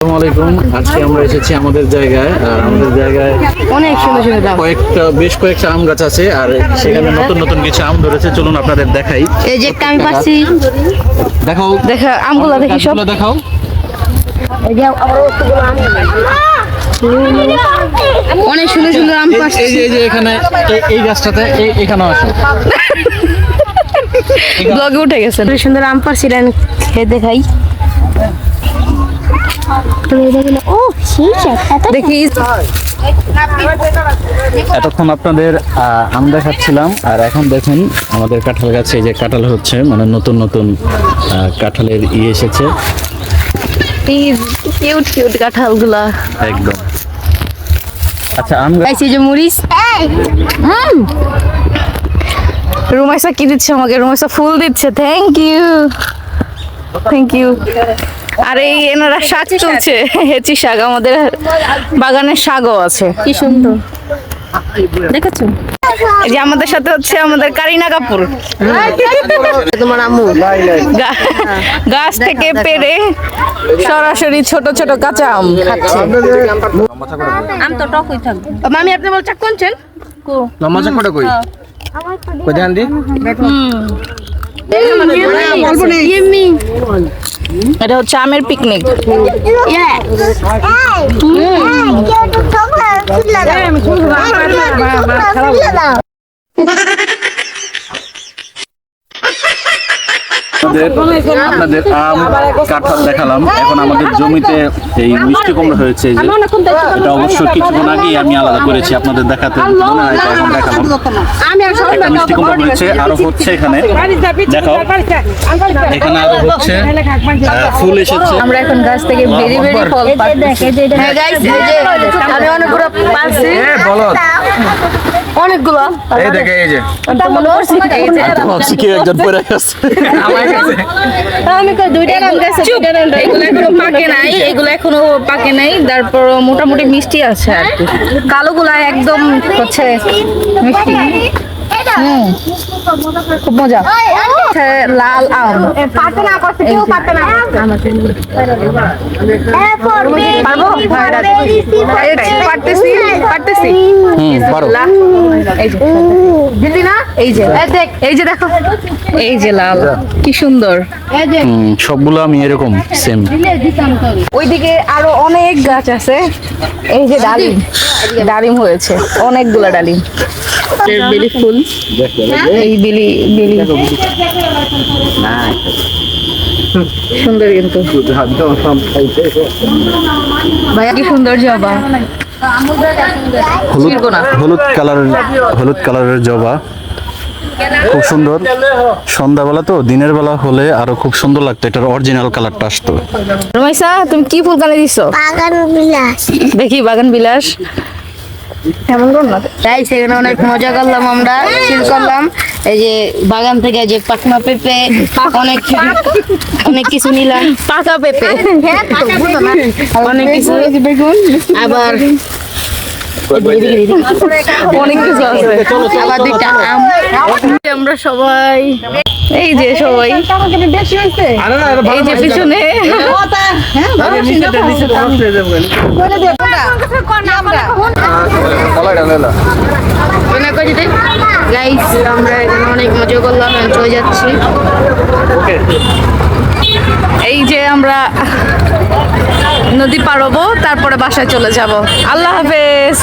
আসসালামু আলাইকুম। আজকে আমরা এসেছি আমাদের জায়গায়, আর আমাদের জায়গায় অনেক সুন্দর সুন্দর বেশ কয়েকটা আম গাছ আছে, আর সেখানে নতুন নতুন কিছু আম ধরেছে। চলুন আপনাদের দেখাই। এই যে একটা আমি পাচ্ছি, দেখাও, দেখা আমগুলো দেখি সব। গাছগুলো দেখাও। এই যে অনেক সুন্দর সুন্দর আম পাচ্ছি। এই যে এখানে এই গাছটাতে এখানেও আসো। ব্লগে উঠে গেছে। সুন্দর আম পাচ্ছিলেন, খেয়ে দেখাই। দেখি এতক্ষণ আপনাদের আম দেখাচ্ছিলাম, আর এখন দেখুন আমাদের কাঁঠাল গাছে এই যে কাঁঠাল হচ্ছে, মানে নতুন নতুন কাঁঠালের এসেছে। কিউট কিউট কাঁঠালগুলা একদম। আচ্ছা, আম খাইছি যে মরিচ। রুমাইসা কি দিচ্ছে আমাকে? রুমাইসা ফুল দিচ্ছে। Thank you, thank you. আর এই এনারা শাক তুলছে, হেঁচি শাক। আমাদের বাগানের শাকও আছে, কি সুন্দর দেখেছো। এই যে আমাদের সাথে হচ্ছে আমাদের কারিনা কাপুর, তোমার আম্মু গাছ থেকে পেড়ে সরাসরি ছোট ছোট কাঁচা আম খাচ্ছে। আম তো টক হয়ে থাকবে। মামি আপনি বলছেন কোনছেন লম্বা চাকটা কই কই দেন দি। এটা হচ্ছে আমের পিকনিক। আপনাদের আম কাঁঠাল দেখালাম। এখন আমাদের জমিতে এই মিষ্টি কুমড়া হয়েছে, যে এটা অবশ্য কিছুক্ষণ আগেই আমি আলাদা করেছি, আপনাদের দেখাতে মনে হয়, এখন দেখালাম। একটা মিষ্টি কুমড়া হয়েছে, আরো হচ্ছে এখানে, দেখাও এখানে আরো হচ্ছে, ফুল এসেছে। আমরা এখন গাছ থেকে বেরি বেরি ফল পাচ্ছি। হ্যাঁ গাইস, এই যে আমি অনেকগুলো পাচ্ছি। অনেকগুলো। এই দেখে, এই যে মনে করছি এই যে ভাবছি কি একজন পড়ে গেছে আমার কাছে। আমি কই দুইটা আম গাছে, দুইটা আম। এগুলো এখনো পাকে নাই, এগুলো এখনো পাকে নাই। তারপর মোটামুটি মিষ্টি আছে আর কি। কালোগুলা একদম হচ্ছে মিষ্টি। খুব মজা। লাল আম পাতে না করতে, কেউ পাতে না। পারবো? পারতেছি। দিদি না, এই যে দেখ, এই যে দেখো, এই যে লাল, কি সুন্দর। সবগুলো আমি এরকম সেম। ওইদিকে আরো অনেক গাছ আছে। এই যে ডালিম, ডালিম হয়েছে অনেকগুলা ডালিম। বেলি ফুল, এই বেলি বেলি সুন্দর, কিন্তু ভাইয়া কি সুন্দর জবা। হলুদ কালারের জবা, খুব সুন্দর। সন্ধ্যাবেলা তো, দিনের বেলা হলে আরো খুব সুন্দর লাগতো, এটার অরিজিনাল কালারটা আসতো। রুমাইসা তুমি কি ফুল কানে দিছো? বাগান বিলাস। দেখি বাগান বিলাস কেমন করলো। তাই সেখানে অনেক মজা করলাম, আমরা চিল করলাম। এই যে বাগান থেকে যে পাকনা পেঁপে, অনেক কিছু নিলাম। পাকা পেঁপে অনেক কিছু, আবার অনেক কিছু আছে, আবার দুইটা আম। আমরা সবাই এই যে সবাই এই যে পিছনে আমরা এখানে অনেক মজা করলাম, চলে যাচ্ছি। এই যে আমরা নদী পার হবো, তারপরে বাসায় চলে যাব। আল্লাহ হাফেজ।